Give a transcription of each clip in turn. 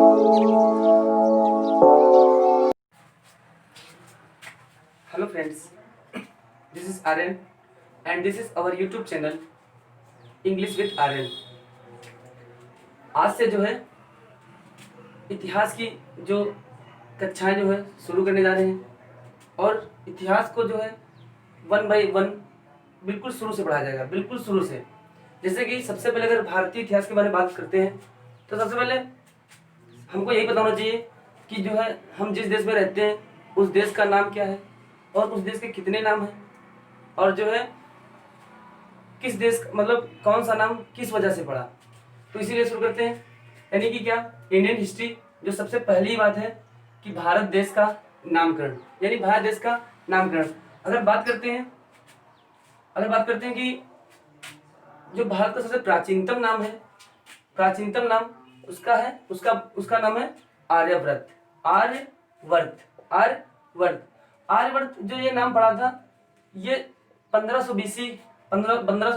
Hello friends, this is Aryan and this is our YouTube channel English with Aryan। आज से जो है इतिहास की जो कक्षाएं जो है शुरू करने जा रहे हैं और इतिहास को जो है 1 बाय 1 बिल्कुल शुरू से पढ़ाया जाएगा, बिल्कुल शुरू से। जैसे कि सबसे पहले अगर भारतीय इतिहास के बारे में बात करते हैं तो सबसे पहले हमको यही पता होना चाहिए कि जो है हम जिस देश में रहते हैं उस देश का नाम क्या है और उस देश के कितने नाम हैं और जो है किस देश मतलब कौन सा नाम किस वजह से पड़ा। तो इसीलिए शुरू करते हैं, यानी कि क्या इंडियन हिस्ट्री। जो सबसे पहली बात है कि भारत देश का नामकरण, यानी भारत देश का नामकरण। अगर बात करते हैं कि जो भारत का सबसे प्राचीनतम नाम है, प्राचीनतम नाम उसका है उसका नाम है आर्यवर्त। आर्यवर्त जो ये नाम पड़ा था, ये 1500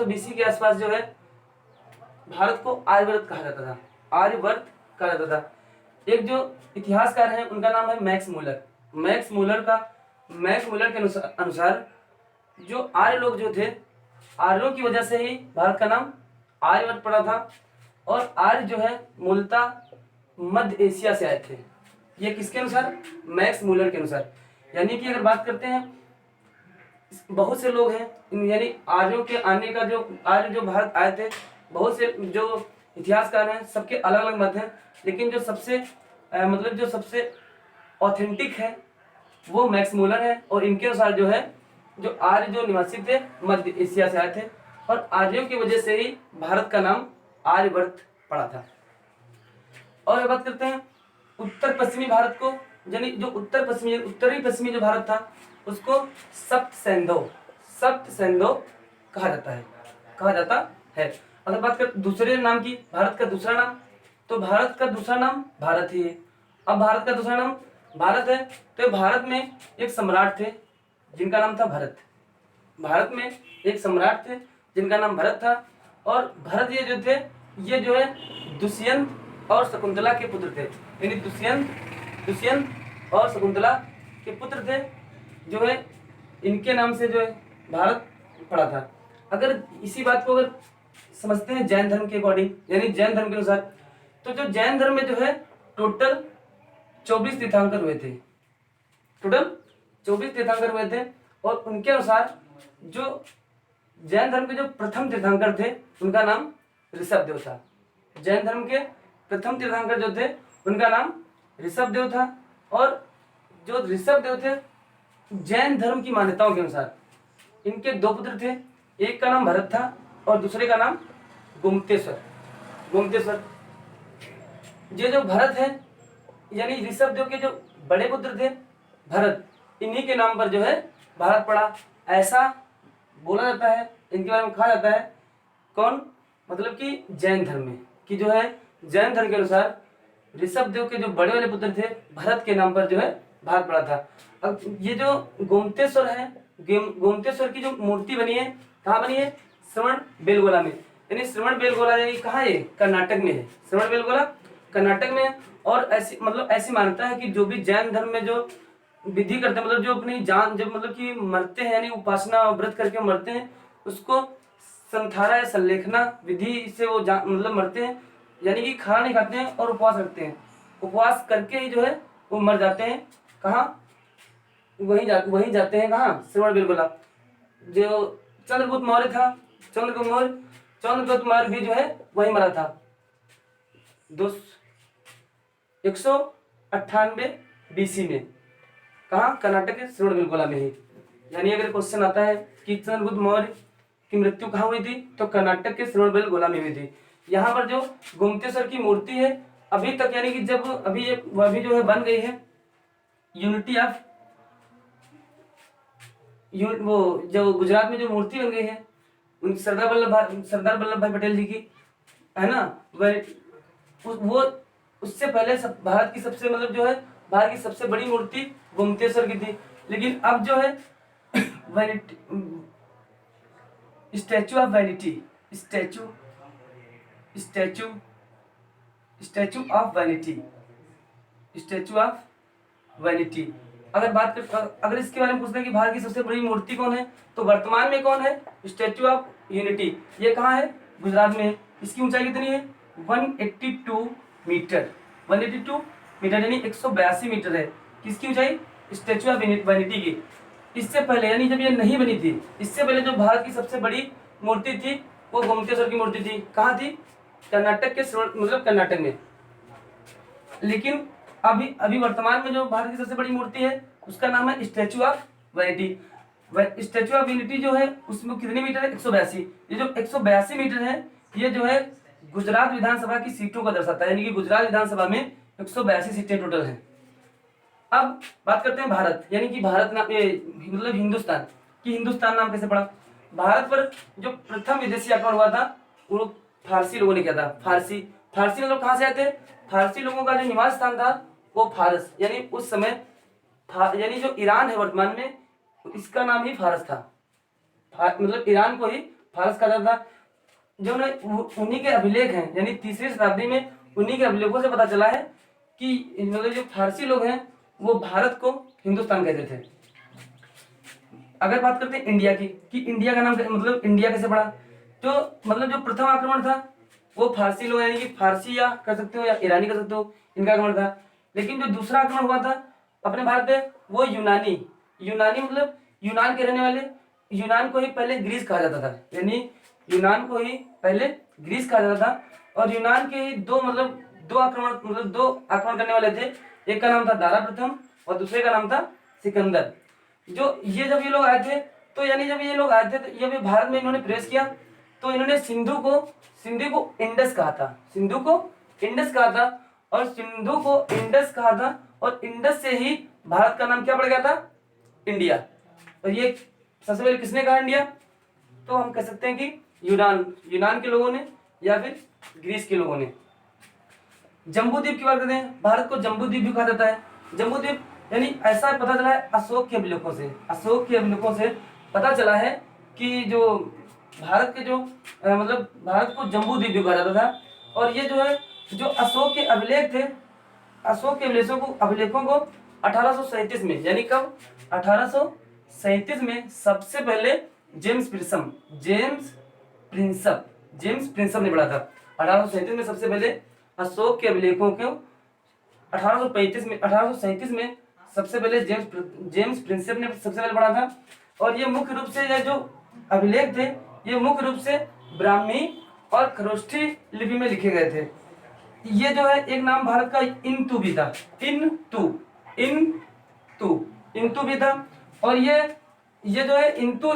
BC के आसपास जो है भारत को आर्यवर्त कहा जाता था, आर्यवर्त कहा जाता था। एक जो इतिहासकार हैं उनका नाम है मैक्स मूलर के अनुसार जो आर्य लोग जो थे, आर्यों की वजह से ही भारत का नाम आर्यवर्त पड़ा था। और आर्य जो है मूलतः मध्य एशिया से आए थे, ये किसके अनुसार? मैक्स मूलर के अनुसार। यानी कि अगर बात करते हैं, बहुत से लोग हैं, यानी आर्यों के आने का जो आर्य जो भारत आए थे, बहुत से जो इतिहासकार हैं सबके अलग अलग मत हैं, लेकिन जो सबसे जो सबसे ऑथेंटिक है वो मैक्स मूलर है। और इनके अनुसार जो है जो आर्य जो निवासी थे मध्य एशिया से आए थे और आर्यों की वजह से ही भारत का नाम आर्यवर्त पड़ा था। और बात करते हैं उत्तर पश्चिमी भारत को, यानी जो उत्तरी पश्चिमी जो भारत था उसको सप्त सैंधव कहा जाता है। अगर बात करें दूसरे नाम की, भारत का दूसरा नाम, तो भारत का दूसरा नाम भारत ही है। अब भारत का दूसरा नाम भारत है तो भारत में एक सम्राट थे जिनका नाम था भरत। भारत में एक सम्राट थे जिनका नाम भरत था। और भरत ये जो थे, ये जो है दुष्यंत और शकुंतला के पुत्र थे, यानी दुष्यंत और शकुंतला के पुत्र थे, जो है इनके नाम से जो है भारत पड़ा था। अगर इसी बात को अगर समझते हैं जैन धर्म के अकॉर्डिंग, यानी जैन धर्म के अनुसार, तो जो जैन धर्म में जो है टोटल 24 तीर्थंकर हुए थे, और उनके अनुसार जो जैन धर्म के जो प्रथम तीर्थंकर थे उनका नाम ऋषभदेव था। जैन धर्म के प्रथम तीर्थंकर जो थे उनका नाम ऋषभदेव था। और जो ऋषभदेव थे, जैन धर्म की मान्यताओं के अनुसार इनके 2 पुत्र थे, एक का नाम भरत था और दूसरे का नाम गोमतेश्वर। ये जो भरत है, यानी ऋषभदेव के जो बड़े पुत्र थे भरत, इन्हीं के नाम पर जो है भारत पड़ा, ऐसा बोला जाता है, इनके बारे में कहा जाता है। कौन? मतलब कि जैन धर्म में, कि जो है जैन धर्म के अनुसार ऋषभदेव के जो बड़े वाले पुत्र थे भरत के नाम पर जो है भारत पड़ा था। अब ये जो गोमतेश्वर है, गोमतेश्वर की जो मूर्ति बनी है, कहाँ बनी है? श्रवण बेलगोला में। यानी श्रवण बेलगोला यानी कहाँ है? कर्नाटक में है। श्रवण बेलगोला कर्नाटक में है। और ऐसी मान्यता है कि जो भी जैन धर्म में जो विधि करते हैं, मतलब जो अपनी जान जब मतलब कि मरते हैं, यानी उपासना व्रत करके मरते हैं, उसको संथारा या संलेखना विधि से वो मतलब मरते हैं, यानी कि खाना नहीं खाते हैं और उपवास रखते हैं। उपवास करके ही जो है वो मर जाते हैं। कहाँ? वहीं जाते हैं, कहाँ? श्रवण बेलगोला। जो चंद्रगुप्त मौर्य था, चंद्रगुप्त मौर्य भी जो है वहीं मरा था 198 BC में। कहाँ? कर्नाटक के श्रवण बेलगोला में ही। यानी अगर क्वेश्चन आता है कि चंद्रगुप्त मौर्य की मृत्यु कहाँ हुई थी, तो कर्नाटक के श्रवण बेलगोला में हुई थी। यहाँ पर जो गोमतेश्वर की मूर्ति है अभी तक, यानी कि जब अभी जो है बन गई है यूनिटी ऑफ वो जो गुजरात में जो मूर्ति बन गई है उन सरदार वल्लभ भाई पटेल जी की, है ना, वो उससे पहले भारत की सबसे भारत की सबसे बड़ी मूर्ति गोमतेश्वर की थी। लेकिन अब जो है statue of vanity, statue of vanity, statue of vanity. अगर इसके बारे में पूछते हैं कि भारत की सबसे बड़ी मूर्ति कौन है, तो वर्तमान में कौन है, स्टैचू ऑफ यूनिटी। ये कहाँ है, गुजरात में है। इसकी ऊंचाई कितनी है, 182 मीटर, 182 मीटर यानी 182 मीटर है। किसकी ऊंचाई, स्टैचू ऑफ वैनिटी की। इससे पहले यानी जब ये नहीं बनी थी, इससे पहले जो भारत की सबसे बड़ी मूर्ति थी वो गोमतेश्वर की मूर्ति थी। कहाँ थी, कर्नाटक के मतलब कर्नाटक में। लेकिन अभी अभी वर्तमान में जो भारत की सबसे बड़ी मूर्ति है उसका नाम है statue of unity. Statue of unity जो है उसमें कितने मीटर है, 182। ये जो 182 मीटर है ये जो है गुजरात विधानसभा की सीटों को दर्शाता है, यानी कि गुजरात विधानसभा में 182 सीटें टोटल हैं। अब बात करते हैं भारत, यानी कि भारत नाम मतलब हिंदुस्तान कि हिंदुस्तान नाम कैसे पड़ा। भारत पर जो प्रथम विदेशी आक्रमण हुआ था वो फारसी लोगों ने किया था। फारसी मतलब कहाँ से आए थे, फारसी लोगों का जो निवास स्थान था वो फारस, यानी उस समय यानी जो ईरान है वर्तमान में इसका नाम ही फारस था। मतलब ईरान को ही फारस कहा जाता था। जो उन्हीं के अभिलेख हैं, यानी 3री शताब्दी में उन्हीं के अभिलेखों से पता चला है कि मतलब जो फारसी लोग हैं वो भारत को हिंदुस्तान कहते थे। अगर बात करते हैं इंडिया की कि इंडिया का नाम मतलब इंडिया कैसे पड़ा, तो मतलब जो प्रथम आक्रमण था वो फारसी लोग यानी कि फारसी या कर सकते हो या ईरानी कर सकते हो, इनका आक्रमण था। लेकिन जो दूसरा आक्रमण हुआ था अपने भारत पे वो यूनानी मतलब यूनान के रहने वाले। यूनान को ही पहले ग्रीस कहा जाता था, यानी यूनान को ही पहले ग्रीस कहा जाता था। और यूनान के ही दो आक्रमण करने वाले थे। एक का नाम था दारा प्रथम और दूसरे का नाम था सिकंदर। जब ये लोग आए थे तो ये भी भारत में इन्होंने प्रवेश किया तो इन्होंने सिंधु को इंडस कहा था और इंडस से ही भारत का नाम क्या पड़ गया था, इंडिया। और ये सबसे पहले किसने कहा इंडिया, तो हम कह सकते हैं कि यूनान के लोगों ने या फिर ग्रीस के लोगों ने। जम्बूद्वीप की बात करते हैं, भारत को जम्बूद्वीप भी कहा जाता है। जम्बूद्वीप यानी ऐसा पता चला है अशोक के अभिलेखों से पता चला है कि जो भारत के जो मतलब भारत को जम्बूद्वीप भी कहा जाता था। और ये जो है जो अशोक के अभिलेख थे, अशोक के अभिलेखों को 1837 में, यानी कब, 1837 में सबसे पहले जेम्स प्रिंसप ने पढ़ा था। 1837 में सबसे पहले अशोक के अभिलेखों को 1837 में सबसे पहले जेम्स प्रिंसप ने सबसे पहले पढ़ा था। और ये मुख्य रूप से ये जो अभिलेख थे ये मुख्य रूप से ब्राह्मी और खरोष्ठी लिपि में लिखे गए थे। ये जो है एक नाम भारत का इंतु भी था, इंतु भी था। और ये जो है इंतु